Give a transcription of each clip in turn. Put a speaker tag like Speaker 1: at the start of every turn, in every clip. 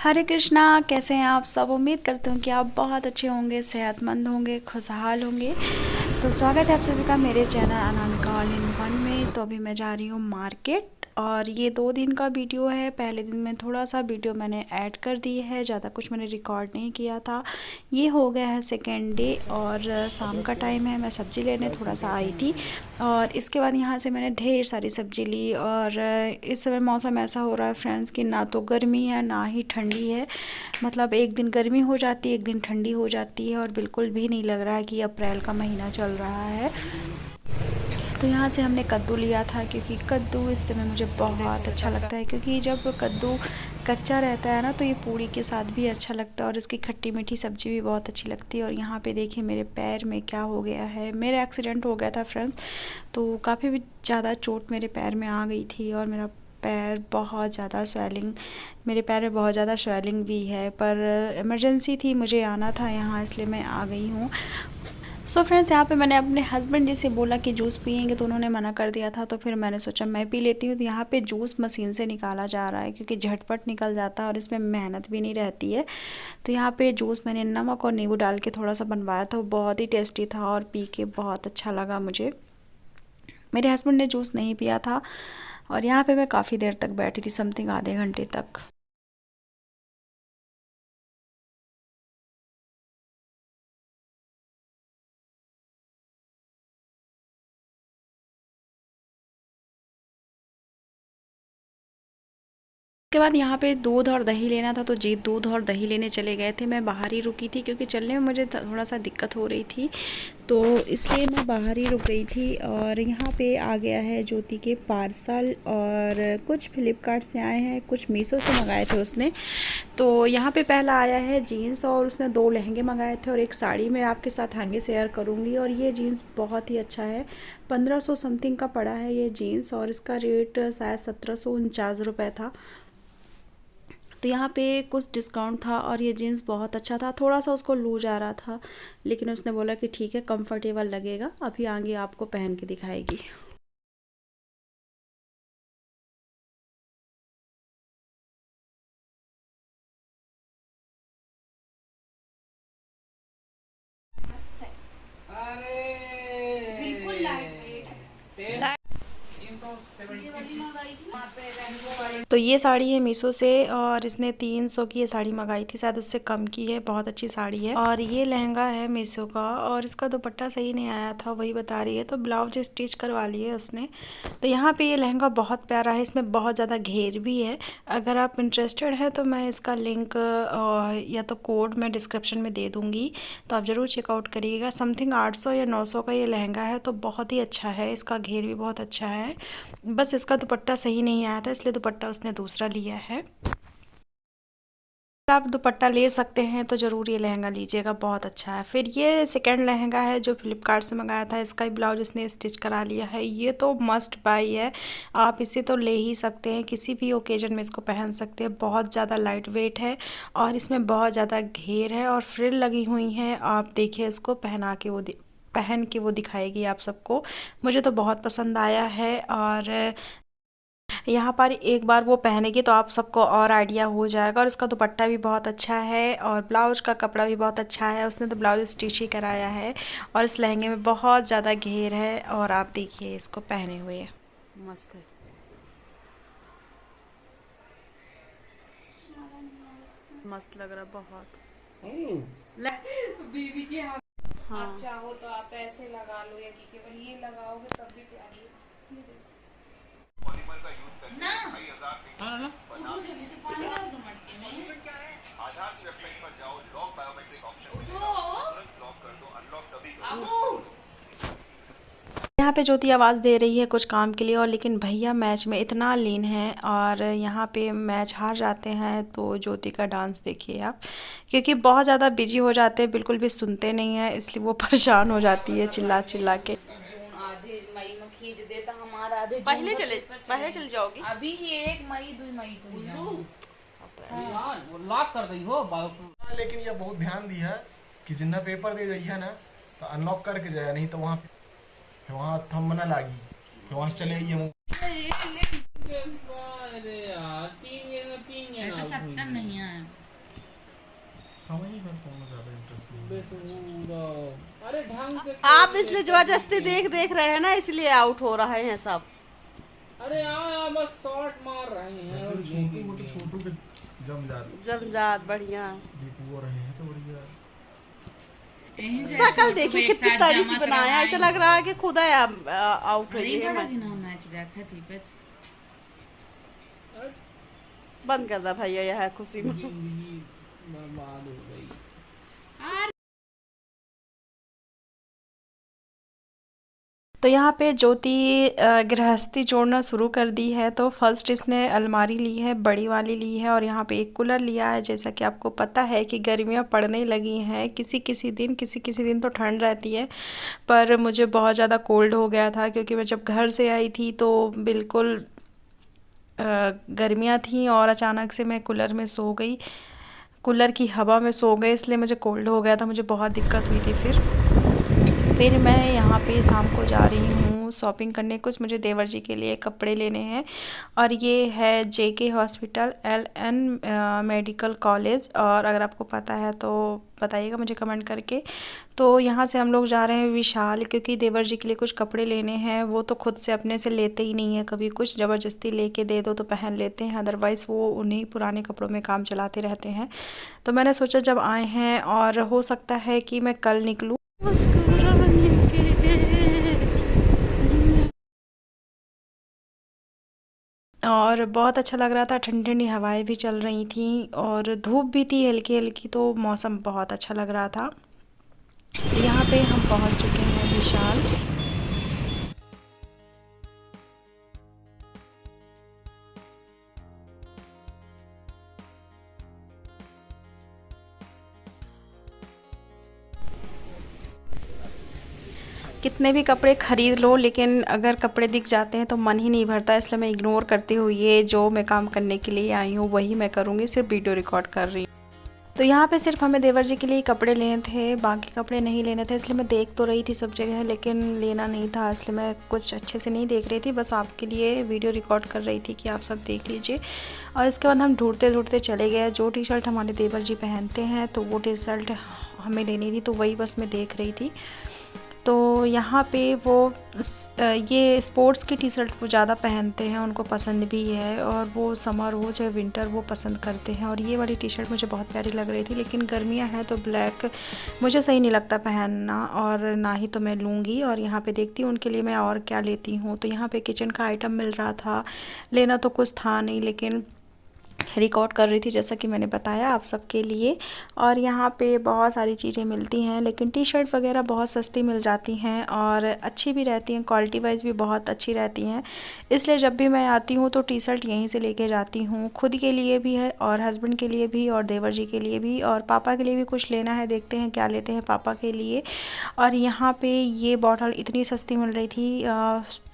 Speaker 1: हरे कृष्णा। कैसे हैं आप सब? उम्मीद करती हूँ कि आप बहुत अच्छे होंगे, सेहतमंद होंगे, खुशहाल होंगे। तो स्वागत है आप सभी का मेरे channel Anamika all in one में। तो अभी मैं जा रही हूँ मार्केट और ये 2 दिन का वीडियो है। पहले दिन में थोड़ा सा वीडियो मैंने ऐड कर दी है, ज़्यादा कुछ मैंने रिकॉर्ड नहीं किया था। ये हो गया है सेकेंड डे और शाम का टाइम है। मैं सब्ज़ी लेने थोड़ा सा आई थी और इसके बाद यहाँ से मैंने ढेर सारी सब्ज़ी ली। और इस समय मौसम ऐसा हो रहा है फ्रेंड्स कि ना तो गर्मी है ना ही ठंडी है। मतलब एक दिन गर्मी हो जाती है, एक दिन ठंडी हो जाती है और बिल्कुल भी नहीं लग रहा है कि अप्रैल का महीना चल रहा है। तो यहाँ से हमने कद्दू लिया था क्योंकि कद्दू इस समय मुझे बहुत अच्छा लगता है, क्योंकि जब कद्दू कच्चा रहता है ना तो ये पूड़ी के साथ भी अच्छा लगता है और इसकी खट्टी मीठी सब्ज़ी भी बहुत अच्छी लगती है। और यहाँ पे देखिए मेरे पैर में क्या हो गया है। मेरा एक्सीडेंट हो गया था फ्रेंड्स, तो काफ़ी भी ज़्यादा चोट मेरे पैर में आ गई थी और मेरा पैर बहुत ज़्यादा स्वेलिंग, मेरे पैर में बहुत ज़्यादा स्वेलिंग भी है। पर इमरजेंसी थी, मुझे आना था यहाँ, इसलिए मैं आ गई हूँ। सो फ्रेंड्स, यहाँ पे मैंने अपने हस्बैंड जी से बोला कि जूस पियेंगे, तो उन्होंने मना कर दिया था। तो फिर मैंने सोचा मैं पी लेती हूँ। तो यहाँ पे जूस मशीन से निकाला जा रहा है क्योंकि झटपट निकल जाता है और इसमें मेहनत भी नहीं रहती है। तो यहाँ पे जूस मैंने नमक और नींबू डाल के थोड़ा सा बनवाया था, वो बहुत ही टेस्टी था और पी के बहुत अच्छा लगा मुझे। मेरे हस्बैंड ने जूस नहीं पिया था और यहाँ पे मैं काफ़ी देर तक बैठी थी, समथिंग आधे घंटे तक। उसके बाद यहाँ पे दूध और दही लेना था, तो जी दूध और दही लेने चले गए थे। मैं बाहर ही रुकी थी क्योंकि चलने में मुझे थोड़ा सा दिक्कत हो रही थी, तो इसलिए मैं बाहर ही रुक गई थी। और यहाँ पे आ गया है ज्योति के पार्सल और कुछ फ्लिपकार्ट से आए हैं, कुछ मीशो से मंगाए थे उसने। तो यहाँ पे पहला आया है जीन्स और उसने 2 लहंगे मंगाए थे और एक साड़ी। मैं आपके साथ आगे शेयर करूँगी। और ये जीन्स बहुत ही अच्छा है, 1500 समथिंग का पड़ा है ये जीन्स और इसका रेट शायद 1749 रुपये था। तो यहाँ पे कुछ डिस्काउंट था और ये जीन्स बहुत अच्छा था। थोड़ा सा उसको लूज आ रहा था, लेकिन उसने बोला कि ठीक है, कंफर्टेबल लगेगा। अभी आगे आपको पहन के दिखाएगी। बिल्कुल लाइट वेट है। तो ये साड़ी है मीशो से और इसने 300 की ये साड़ी मंगाई थी, शायद उससे कम की है। बहुत अच्छी साड़ी है। और ये लहंगा है मीशो का और इसका दुपट्टा सही नहीं आया था, वही बता रही है, तो ब्लाउज स्टिच करवा लिए उसने। तो यहाँ पे ये लहंगा बहुत प्यारा है, इसमें बहुत ज़्यादा घेर भी है। अगर आप इंटरेस्टेड हैं तो मैं इसका लिंक या तो कोड मैं डिस्क्रिप्शन में दे दूँगी, तो आप ज़रूर चेकआउट करिएगा। समथिंग 800 या 900 का ये लहंगा है, तो बहुत ही अच्छा है। इसका घेर भी बहुत अच्छा है, बस इसका दुपट्टा सही नहीं आया था, इसलिए दुपट्टा उसने दूसरा लिया है। अगर आप दुपट्टा ले सकते हैं तो ज़रूर ये लहंगा लीजिएगा, बहुत अच्छा है। फिर ये सेकंड लहंगा है जो फ्लिपकार्ट से मंगाया था, इसका ही ब्लाउज उसने स्टिच करा लिया है। ये तो मस्ट बाई है, आप इसे तो ले ही सकते हैं, किसी भी ओकेजन में इसको पहन सकते हैं। बहुत ज़्यादा लाइट वेट है और इसमें बहुत ज़्यादा घेर है और फ्रिल लगी हुई हैं। आप देखिए, इसको पहन के वो दिखाएगी आप सबको। मुझे तो बहुत पसंद आया है और यहाँ पर एक बार वो पहनेगी तो आप सबको और आइडिया हो जाएगा। और इसका दुपट्टा भी बहुत अच्छा है और ब्लाउज का कपड़ा भी बहुत अच्छा है, उसने तो ब्लाउज स्टिच ही कराया है। और इस लहंगे में बहुत ज़्यादा घेर है और आप देखिए इसको पहने हुए, मस्त है। मस्त लग रहा बहुत। बीवी के हाँ। आप चाहो तो आप ऐसे लगा लो या कि केवल ये लगाओगे तब भी प्यारी है। पॉलीमर का यूज करके ना 2500 उठो जल्दी से, पानी डाल दो मटके में। सॉल्यूशन क्या है? आधार की वेबसाइट पर जाओ, लॉक बायोमेट्रिक ऑप्शन मिलेगा, तुरंत लॉक कर दो, अनलॉक तभी करो। यहाँ पे ज्योति आवाज़ दे रही है कुछ काम के लिए, और लेकिन भैया मैच में इतना लीन है और यहाँ पे मैच हार जाते हैं। तो ज्योति का डांस देखिए आप, क्योंकि बहुत ज़्यादा बिजी हो जाते हैं, बिल्कुल भी सुनते नहीं हैं, इसलिए वो परेशान हो जाती है चिल्ला चिल्ला के। जून आधे मई में खींच देता हमारा, आधे पहले चले जाओगी। अभी 1 मई 2 मई को
Speaker 2: यार वो लॉक कर दी हो लेकिन ये बहुत ध्यान दी है कि जिन्ना पेपर दे जाइए ना तो अनलॉक करके जाए, नहीं तो वहाँ थंब ना लागी, फिर वहाँ से चले आइए।
Speaker 3: अरे यार 3 ये ना 3 ये ना 70 नहीं आया। अरे ढंग से
Speaker 4: आप इसलिए जबरदस्ती देख रहे हैं ना, इसलिए आउट हो रहे हैं सब।
Speaker 3: अरे यहाँ बस शॉट मार रहे हैं और
Speaker 2: छोटू के
Speaker 4: जमजात बढ़िया।
Speaker 2: दीपू रहे हैं तो बढ़िया।
Speaker 4: शक्ल देखिए कितनी सारी सी बनाया, ऐसा लग रहा है कि खुदा आउट हो गई है। बंद कर दा भैया, यह खुशी में
Speaker 3: बर्बाद हो गई।
Speaker 1: तो यहाँ पे ज्योति गृहस्थी जोड़ना शुरू कर दी है। तो फर्स्ट इसने अलमारी ली है, बड़ी वाली ली है, और यहाँ पे एक कूलर लिया है। जैसा कि आपको पता है कि गर्मियाँ पड़ने लगी हैं, किसी किसी दिन तो ठंड रहती है, पर मुझे बहुत ज़्यादा कोल्ड हो गया था क्योंकि मैं जब घर से आई थी तो बिल्कुल गर्मियाँ थी और अचानक से मैं कूलर में सो गई, कूलर की हवा में सो गई, इसलिए मुझे कोल्ड हो गया था, मुझे बहुत दिक्कत हुई थी। फिर मैं यहाँ पे शाम को जा रही हूँ शॉपिंग करने। कुछ मुझे देवर जी के लिए कपड़े लेने हैं, और ये है JK hospital LN medical college, और अगर आपको पता है तो बताइएगा मुझे कमेंट करके। तो यहाँ से हम लोग जा रहे हैं विशाल, क्योंकि देवर जी के लिए कुछ कपड़े लेने हैं। वो तो खुद से अपने से लेते ही नहीं है, कभी कुछ ज़बरदस्ती लेके दे दो तो पहन लेते हैं, अदरवाइज़ वो उन्हीं पुराने कपड़ों में काम चलाते रहते हैं। तो मैंने सोचा जब आए हैं और हो सकता है कि मैं कल निकलूँ। और बहुत अच्छा लग रहा था, ठंडी ठंडी हवाएं भी चल रही थी और धूप भी थी हल्की हल्की, तो मौसम बहुत अच्छा लग रहा था। तो यहाँ पे हम पहुँच चुके हैं विशाल। कितने भी कपड़े ख़रीद लो, लेकिन अगर कपड़े दिख जाते हैं तो मन ही नहीं भरता, इसलिए मैं इग्नोर करती हुई ये जो मैं काम करने के लिए आई हूँ वही मैं करूँगी, सिर्फ वीडियो रिकॉर्ड कर रही हूँ। तो यहाँ पे सिर्फ हमें देवर जी के लिए कपड़े लेने थे, बाकी कपड़े नहीं लेने थे, इसलिए मैं देख तो रही थी सब जगह, लेकिन लेना नहीं था, इसलिए मैं कुछ अच्छे से नहीं देख रही थी, बस आपके लिए वीडियो रिकॉर्ड कर रही थी कि आप सब देख लीजिए। और इसके बाद हम ढूंढते ढूंढते चले गए। जो टी शर्ट हमारे देवर जी पहनते हैं तो वो टी शर्ट हमें लेनी थी, तो वही बस मैं देख रही थी। तो यहाँ पे वो ये स्पोर्ट्स की टी शर्ट वो ज़्यादा पहनते हैं, उनको पसंद भी है, और वो समर हो चाहे विंटर वो पसंद करते हैं। और ये वाली टी शर्ट मुझे बहुत प्यारी लग रही थी, लेकिन गर्मियाँ हैं तो ब्लैक मुझे सही नहीं लगता पहनना, और ना ही तो मैं लूँगी। और यहाँ पे देखती हूँ उनके लिए मैं और क्या लेती हूँ। तो यहाँ पे किचन का आइटम मिल रहा था, लेना तो कुछ था नहीं, लेकिन रिकॉर्ड कर रही थी जैसा कि मैंने बताया आप सबके लिए। और यहाँ पे बहुत सारी चीज़ें मिलती हैं, लेकिन टी शर्ट वगैरह बहुत सस्ती मिल जाती हैं और अच्छी भी रहती हैं, क्वालिटी वाइज भी बहुत अच्छी रहती हैं। इसलिए जब भी मैं आती हूँ तो टी शर्ट यहीं से लेके जाती हूँ, खुद के लिए भी है और हस्बैंड के लिए भी और देवर जी के लिए भी, और पापा के लिए भी कुछ लेना है, देखते हैं क्या लेते हैं पापा के लिए। और यहाँ पे ये बॉटल इतनी सस्ती मिल रही थी,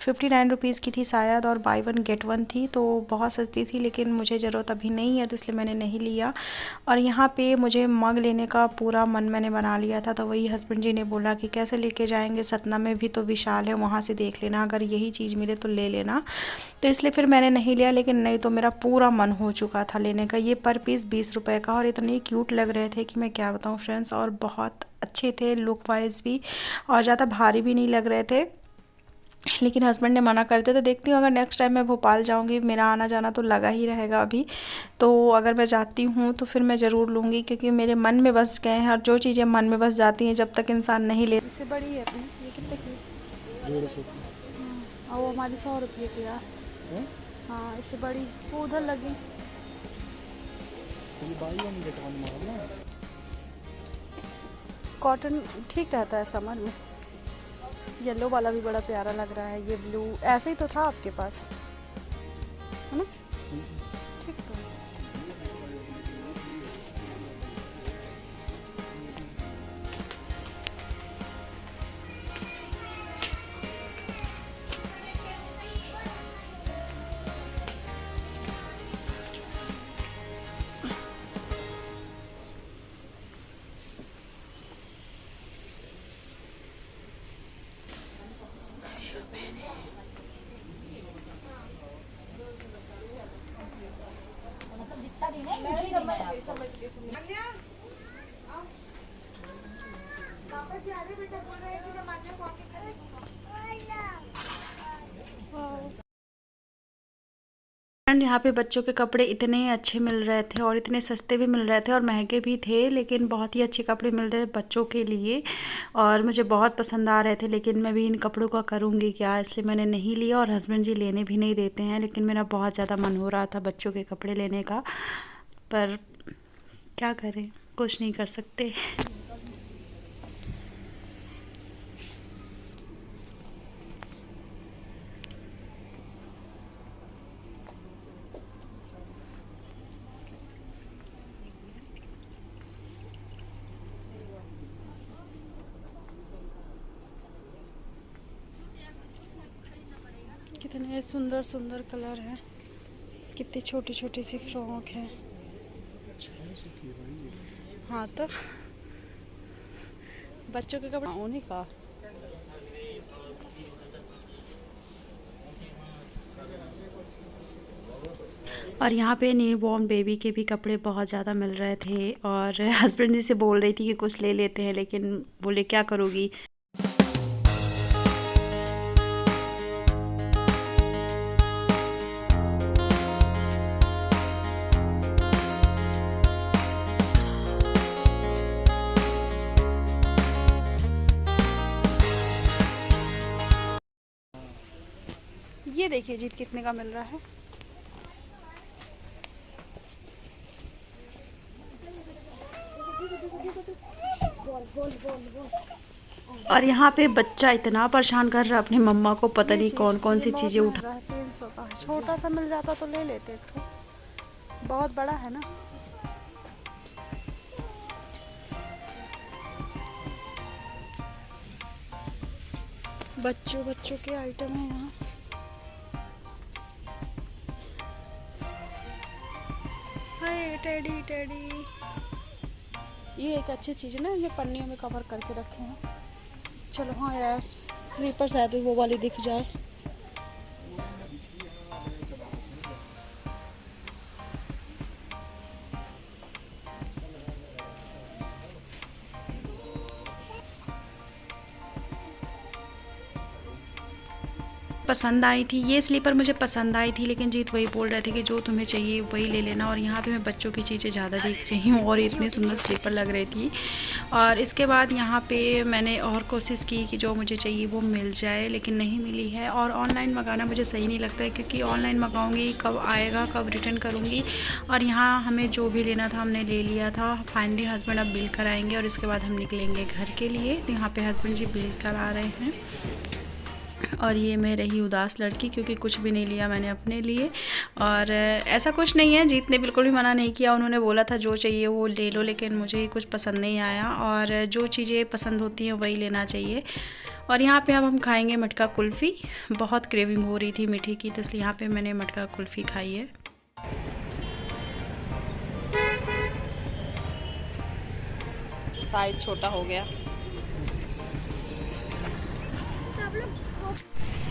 Speaker 1: 59 रुपीज़ की थी शायद, और बाई 1 गेट 1 थी, तो बहुत सस्ती थी, लेकिन मुझे ज़रूरत अभी नहीं है तो इसलिए मैंने नहीं लिया। और यहाँ पे मुझे मग लेने का पूरा मन मैंने बना लिया था, तो वही हस्बैंड जी ने बोला कि कैसे लेके जाएंगे, सतना में भी तो विशाल है, वहाँ से देख लेना, अगर यही चीज़ मिले तो ले लेना। तो इसलिए फिर मैंने नहीं लिया, लेकिन नहीं तो मेरा पूरा मन हो चुका था लेने का। ये पर पीस 20 रुपये का, और इतने क्यूट लग रहे थे कि मैं क्या बताऊँ फ्रेंड्स, और बहुत अच्छे थे लुक वाइज भी, और ज़्यादा भारी भी नहीं लग रहे थे, लेकिन हस्बैंड ने मना करते। तो देखती हूँ अगर नेक्स्ट टाइम मैं भोपाल जाऊँगी, मेरा आना जाना तो लगा ही रहेगा अभी, तो अगर मैं जाती हूँ तो फिर मैं ज़रूर लूँगी, क्योंकि मेरे मन में बस गए हैं, और जो चीज़ें मन में बस जाती हैं जब तक इंसान नहीं ले। इससे बड़ी है अपनी, ये कितने की?
Speaker 2: 150
Speaker 1: और वो हमारी 100 रुपये की यार। हाँ इससे बड़ी वो उधर लगी। कॉटन ठीक रहता है समर में। येलो वाला भी बड़ा प्यारा लग रहा है, ये ब्लू ऐसे ही तो था आपके पास, है ना? ठीक तो फ्रेंड यहाँ पे बच्चों के कपड़े इतने अच्छे मिल रहे थे और इतने सस्ते भी मिल रहे थे और महंगे भी थे, लेकिन बहुत ही अच्छे कपड़े मिल रहे थे बच्चों के लिए और मुझे बहुत पसंद आ रहे थे। लेकिन मैं भी इन कपड़ों का करूँगी क्या, इसलिए मैंने नहीं लिया और हस्बैंड जी लेने भी नहीं देते हैं। लेकिन मेरा बहुत ज़्यादा मन हो रहा था बच्चों के कपड़े लेने का, पर क्या करें, कुछ नहीं कर सकते। कितने सुंदर सुंदर कलर हैं, कितनी छोटी छोटी सी फ्रॉक है। हाँ तो बच्चों के कपड़े उन्हीं का। और यहाँ पे न्यू बॉर्न बेबी के भी कपड़े बहुत ज़्यादा मिल रहे थे और हस्बैंड जी से बोल रही थी कि कुछ ले लेते हैं, लेकिन बोले क्या करोगी। ये देखिए जीत कितने का मिल रहा है। और यहाँ पे बच्चा इतना परेशान कर रहा है अपनी मम्मा को, पता नहीं कौन कौन सी चीजें उठा। 300 का छोटा सा मिल जाता तो ले लेते, बहुत बड़ा है ना। बच्चों के आइटम है यहाँ। हाय टेडी टेडी, ये एक अच्छी चीज़ है ना, ये पन्नियों में कवर करके रखे हैं। चलो हाँ यार, स्लीपर शायद वो वाली दिख जाए। पसंद आई थी ये स्लीपर, मुझे पसंद आई थी, लेकिन जीत वही बोल रहे थे कि जो तुम्हें चाहिए वही ले लेना। और यहाँ पे मैं बच्चों की चीज़ें ज़्यादा देख रही हूँ और इतनी सुंदर स्लीपर लग रही थी। और इसके बाद यहाँ पे मैंने और कोशिश की कि जो मुझे चाहिए वो मिल जाए, लेकिन नहीं मिली है। और ऑनलाइन मंगाना मुझे सही नहीं लगता है, क्योंकि ऑनलाइन मंगाऊँगी कब आएगा, कब रिटर्न करूँगी। और यहाँ हमें जो भी लेना था हमने ले लिया था। फाइनली हस्बैंड अब बिल कराएंगे और इसके बाद हम निकलेंगे घर के लिए। तो यहाँ पे हस्बैंड जी बिल करा रहे हैं और ये मैं रही उदास लड़की, क्योंकि कुछ भी नहीं लिया मैंने अपने लिए। और ऐसा कुछ नहीं है, जीत ने बिल्कुल भी मना नहीं किया। उन्होंने बोला था जो चाहिए वो ले लो, लेकिन मुझे कुछ पसंद नहीं आया। और जो चीज़ें पसंद होती हैं वही लेना चाहिए। और यहाँ पे अब हम खाएंगे मटका कुल्फ़ी। बहुत क्रेविंग हो रही थी मीठी की, तो इसलिए यहाँ पे मैंने मटका कुल्फ़ी खाई है। साइज़ छोटा हो गया।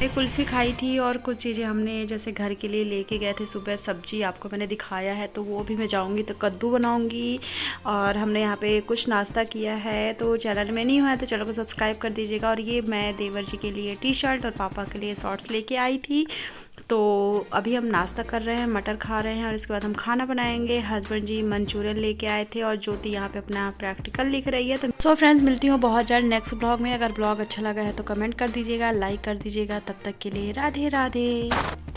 Speaker 1: एक कुल्फ़ी खाई थी और कुछ चीज़ें हमने जैसे घर के लिए लेके गए थे सुबह। सब्जी आपको मैंने दिखाया है, तो वो भी मैं जाऊंगी तो कद्दू बनाऊंगी। और हमने यहाँ पे कुछ नाश्ता किया है, तो चैनल में नहीं हुआ है तो चैनल को सब्सक्राइब कर दीजिएगा। और ये मैं देवर जी के लिए टी शर्ट और पापा के लिए शॉर्ट्स लेके आई थी। तो अभी हम नाश्ता कर रहे हैं, मटर खा रहे हैं और इसके बाद हम खाना बनाएंगे। हस्बैंड जी मंचूरियन लेके आए थे और ज्योति यहाँ पे अपना प्रैक्टिकल लिख रही है। तो सो फ्रेंड्स, मिलती हूँ बहुत जल्द नेक्स्ट ब्लॉग में। अगर ब्लॉग अच्छा लगा है तो कमेंट कर दीजिएगा, लाइक कर दीजिएगा। तब तक के लिए राधे राधे।